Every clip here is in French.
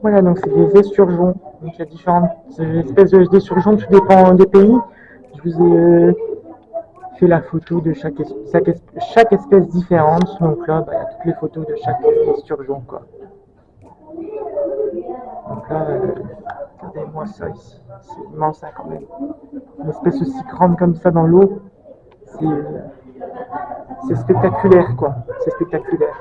Voilà, donc c'est des esturgeons. Donc il y a différentes espèces d'esturgeons, tout dépend des pays. Je vous ai fait la photo de chaque espèce différente. Donc là, il y a toutes les photos de chaque esturgeon, quoi. Donc là, regardez-moi ça ici. C'est immense, hein, quand même. Une espèce aussi grande comme ça dans l'eau. C'est spectaculaire, quoi. C'est spectaculaire.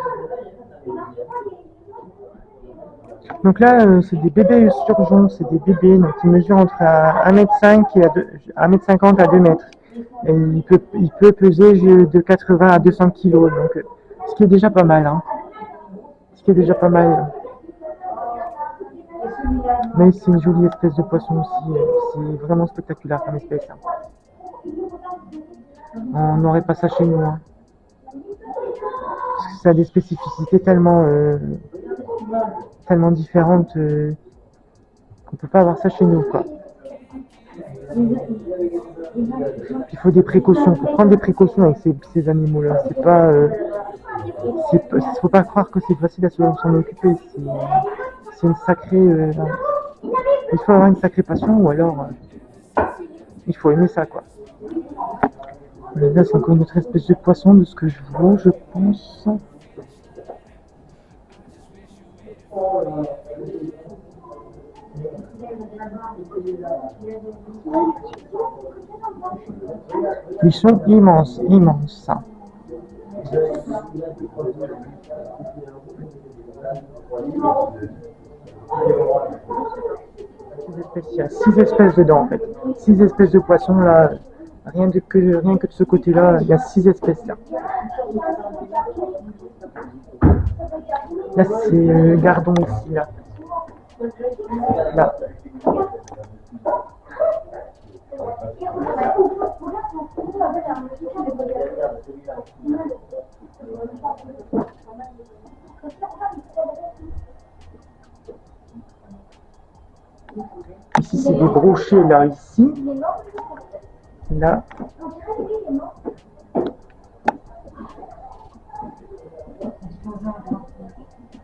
Donc là, c'est des bébés esturgeons, c'est des bébés, donc ils mesurent entre 1,5 m et 1,50 m à 2 mètres. Et il peut peser de 80 à 200 kg, donc ce qui est déjà pas mal, hein. Ce qui est déjà pas mal. Mais c'est une jolie espèce de poisson aussi, c'est vraiment spectaculaire comme espèce, hein. On n'aurait pas ça chez nous, hein. Parce que ça a des spécificités tellement différentes qu'on peut pas avoir ça chez nous, quoi. Il faut des précautions, il faut prendre des précautions avec ces animaux-là. Faut pas croire que c'est facile à s'en occuper. C'est une sacrée, il faut avoir une sacrée passion, ou alors il faut aimer ça, quoi. Là, c'est encore une autre espèce de poisson de ce que je vois, je pense. Ils sont immenses, immenses. Il y a 6 espèces dedans, en fait. 6 espèces de poissons, là. Rien que de ce côté-là, il y a 6 espèces, là. Là, c'est gardon ici, là. Là. Ici, c'est des brochets, là, ici. Là.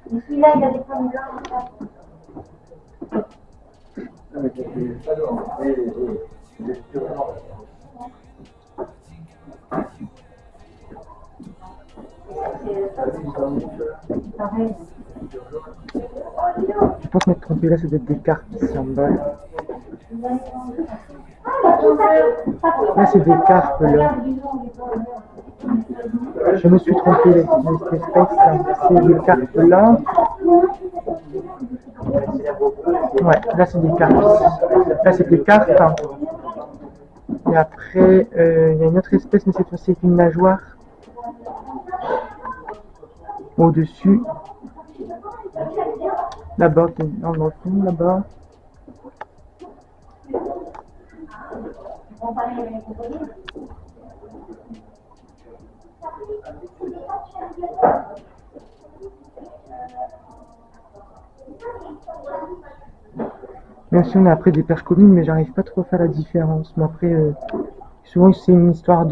Celui-là, il a des pommes blanches. Je pense m'être trompé, là, ça doit être des carpes ici en bas. Là, c'est des carpes, là. Je me suis trompé, cette espèce, c'est des carpes, là. Ouais, là, c'est des carpes ici. Là, c'est des carpes. Hein. Et après, il y a une autre espèce, mais cette fois-ci, c'est une nageoire. Au-dessus. Là-bas, dans le fond, là-bas. Bien sûr, on a après des perches communes, mais j'arrive pas trop à faire la différence. Mais après, souvent, c'est une histoire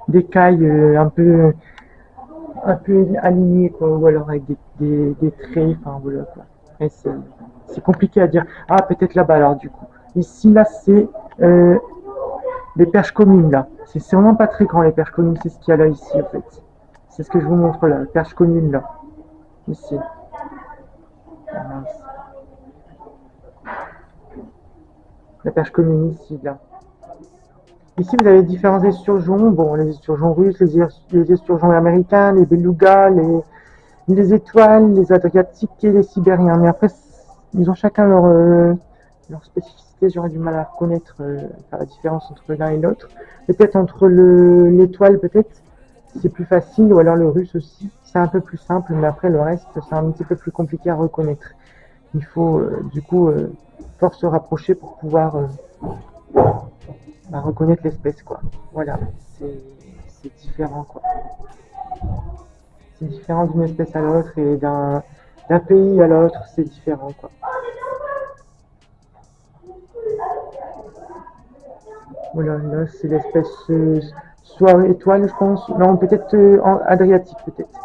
d'écailles un peu alignées, quoi, ou alors avec des traits, enfin voilà, quoi. Et c'est compliqué à dire. Ah, peut-être là-bas, alors, du coup. Ici, là, c'est les perches communes, là. C'est vraiment pas très grand, les perches communes, c'est ce qu'il y a là, ici, en fait. C'est ce que je vous montre là, les perches communes, là. Ici. La perche commune ici, là. Ici, vous avez différents esturgeons. Bon, les esturgeons russes, les esturgeons américains, les belugas, les étoiles, les adriatiques et les sibériens. Mais après, ils ont chacun leur spécificité. J'aurais du mal à reconnaître faire la différence entre l'un et l'autre. Peut-être entre l'étoile, peut-être, c'est plus facile, ou alors le russe aussi. C'est un peu plus simple, mais après, le reste, c'est un petit peu plus compliqué à reconnaître. Il faut, du coup, fort se rapprocher pour pouvoir reconnaître l'espèce, quoi. Voilà, c'est différent, quoi. C'est différent d'une espèce à l'autre et d'un pays à l'autre, c'est différent, quoi. Voilà, là, c'est l'espèce soit étoile, je pense. Non, peut-être adriatique, peut-être.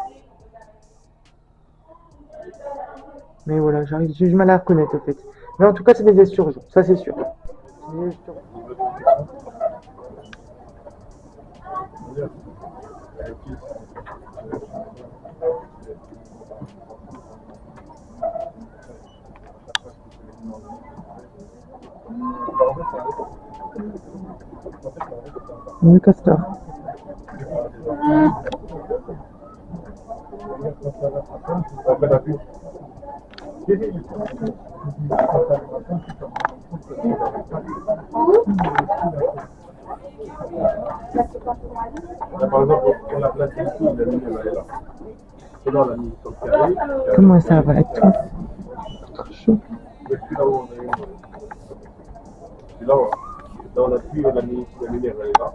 Mais voilà, j'ai du mal à reconnaître, en fait. Mais en tout cas, c'est des esturgeons, ça c'est sûr. C'est des esturgeons. Le castor. Par exemple, on l'a placé ici, il a mis là. Et là, on l'a mis sur le carré. Comment ça va être trop chaud. Depuis là où on a eu. Et là, on a pu, on a mis la lumière là.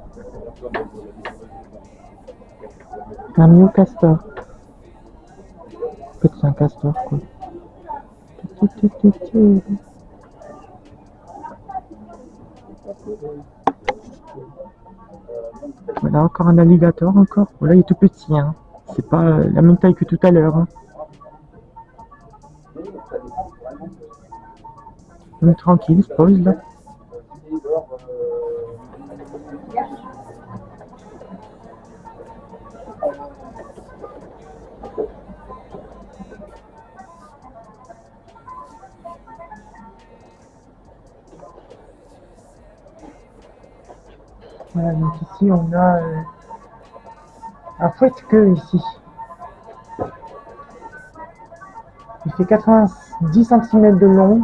Un mieux castor. Peut-être c'est un castor, quoi. Voilà, encore un alligator, encore. Voilà, il est tout petit, hein. C'est pas la même taille que tout à l'heure, hein. On est tranquille, il se pose, là. Voilà, donc ici on a un fouette-queue ici. Il fait 90 cm de long.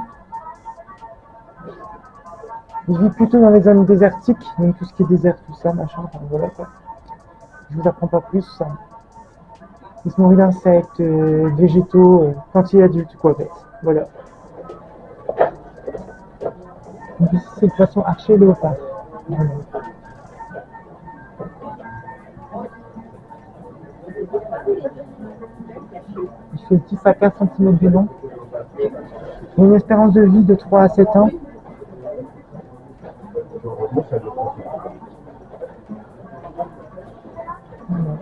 Il vit plutôt dans les zones désertiques, donc tout ce qui est désert, tout ça, machin, enfin voilà quoi. Je vous apprends pas plus ça. Il se nourrit d'insectes, végétaux, quand il est adulte quoi en fait. Voilà. Donc ici c'est le poisson archer léopard. Voilà. Il fait 10 à 15 cm de long. Il a une espérance de vie de 3 à 7 ans. Voilà.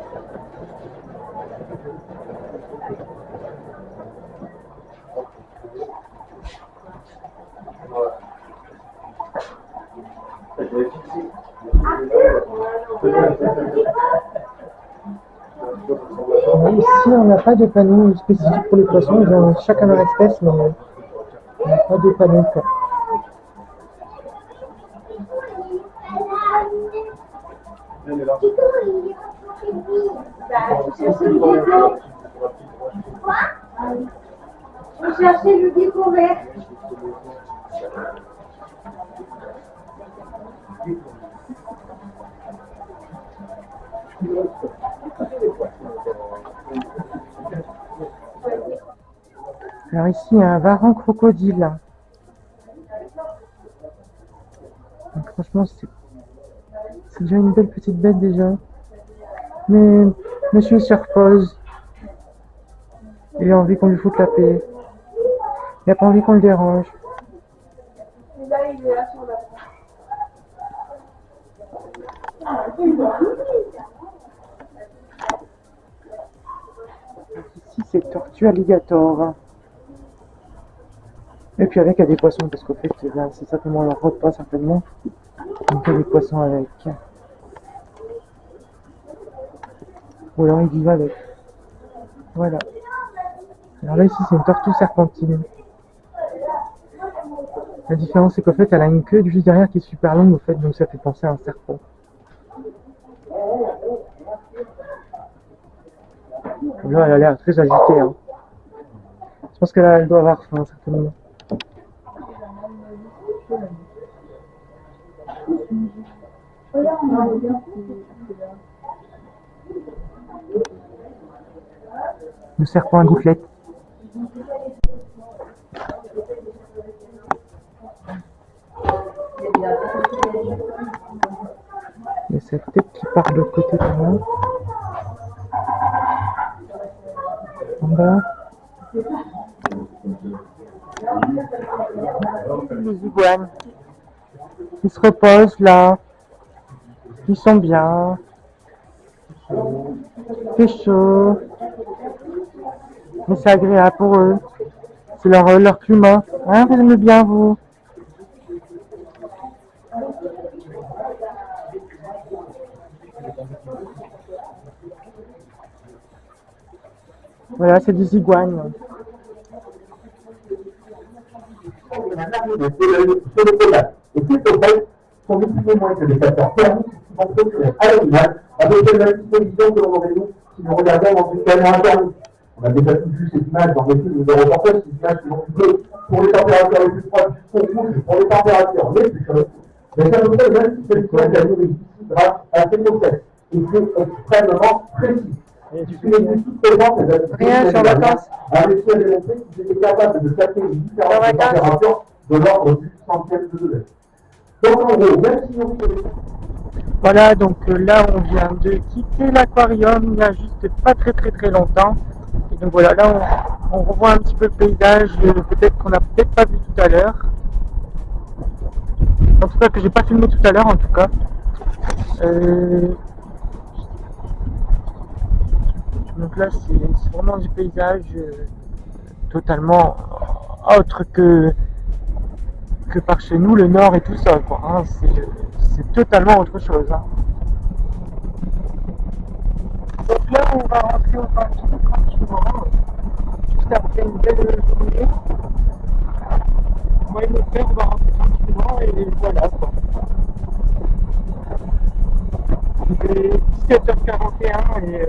Ici, on n'a pas de panneau spécifique pour les poissons, ils ont chacun leur espèce, mais on n'a pas de panneau. Quoi. Je cherchais le découvert. Alors ici, il y a un varan crocodile. Donc, franchement, c'est déjà une belle petite bête déjà. Mais monsieur se repose. Il a envie qu'on lui foute la paix. Il n'a pas envie qu'on le dérange. Et là, il est là sur la Ici, c'est tortue alligator. Et puis avec, il y a des poissons, parce qu'au fait, là, c'est simplement leur repas, certainement. Donc, il y a des poissons avec. Ou alors, ils vivent avec. Voilà. Alors là, ici, c'est une tortue serpentine. La différence, c'est qu'en fait, elle a une queue juste derrière qui est super longue, au fait, donc ça fait penser à un serpent. Là, elle a l'air très agitée. Hein. Je pense qu'elle doit avoir faim, certainement. Le serpent à gouttelette. Il y a sa tête qui part de l'autre côté par là. En bas. Les iguanes. Ils se reposent là. Ils sont bien. C'est chaud. Mais c'est agréable pour eux. C'est leur climat. Hein, vous aimez bien, vous? Voilà, c'est des iguanes. Sur le collage. Et ces sauvages sont beaucoup moins que les capteurs thermiques qui vont fonctionner à l'original avec la disposition que l'on aurait nous si nous regardions dans une caméra thermique. On a déjà vu ces images dans des films de reportage, ces images qui vont bleues pour les températures les plus froides jusqu'au rouge pour les températures les plus chaudes. Mais ça nous fait même si cette image a été ici grâce à ces process. Et c'est extrêmement précis. Rien sur vacances. A réussi à démontrer qu'ils étaient capables de capter les différentes températures de l'ordre du centième de degré. Donc en gros, même si on fait... Voilà, donc là on vient de quitter l'aquarium il n'y a juste pas très longtemps. Et donc voilà, là on revoit un petit peu le paysage, peut-être qu'on n'a peut-être pas vu tout à l'heure. En tout cas que j'ai pas filmé tout à l'heure en tout cas. Donc là c'est vraiment du paysage totalement autre que par chez nous, le nord et tout ça quoi. Hein. C'est totalement autre chose. Hein. Donc là on va rentrer au parking tranquillement, juste après une belle journée. Moi et mon frère on va rentrer tranquillement et voilà quoi. Il est 17h41 et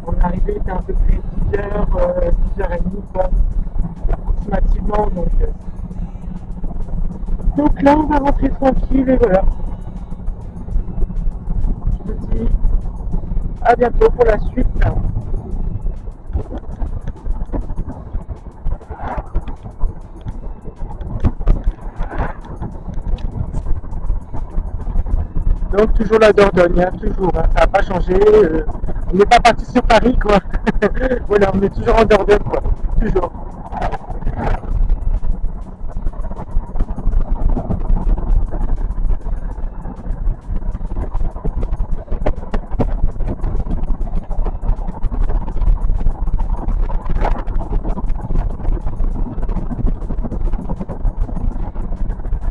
on est arrivé, il était à peu près 10h, 10h30 quoi, approximativement. Donc là on va rentrer tranquille et voilà. Je vous dis à bientôt pour la suite. Donc toujours la Dordogne, hein, toujours, hein, ça n'a pas changé. On n'est pas parti sur Paris quoi. Voilà, on est toujours en Dordogne quoi, toujours.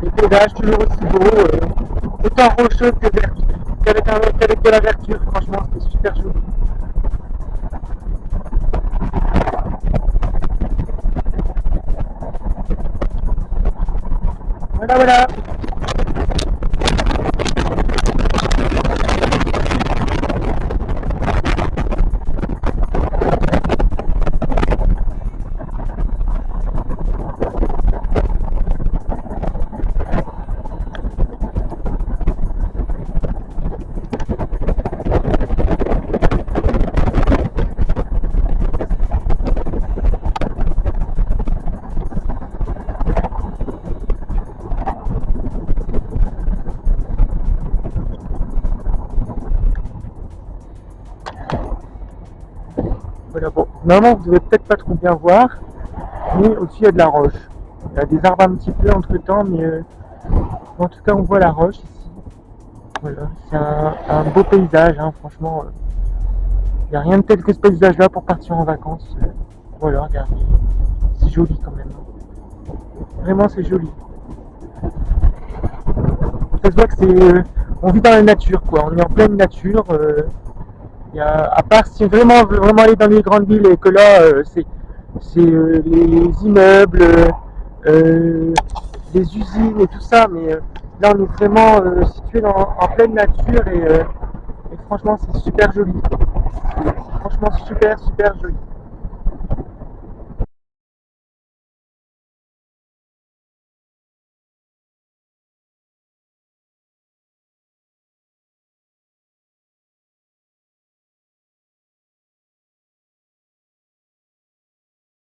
Les paysages toujours aussi beaux, autant rocheux qu'avec de la verdure, franchement c'est super joli. Voilà. Voilà, bon, normalement vous devez peut-être pas trop bien voir, mais au-dessus il y a de la roche. Il y a des arbres un petit peu entre temps, mais en tout cas on voit la roche ici. Voilà, c'est un beau paysage, hein, franchement. Il n'y a rien de tel que ce paysage là pour partir en vacances. Voilà, regardez, c'est joli quand même. Vraiment c'est joli. Ça se voit que on vit dans la nature quoi, on est en pleine nature. À part si vraiment on veut vraiment aller dans les grandes villes et que là c'est les immeubles, des usines et tout ça, mais là on est vraiment situé en pleine nature et franchement c'est super joli. Franchement super joli.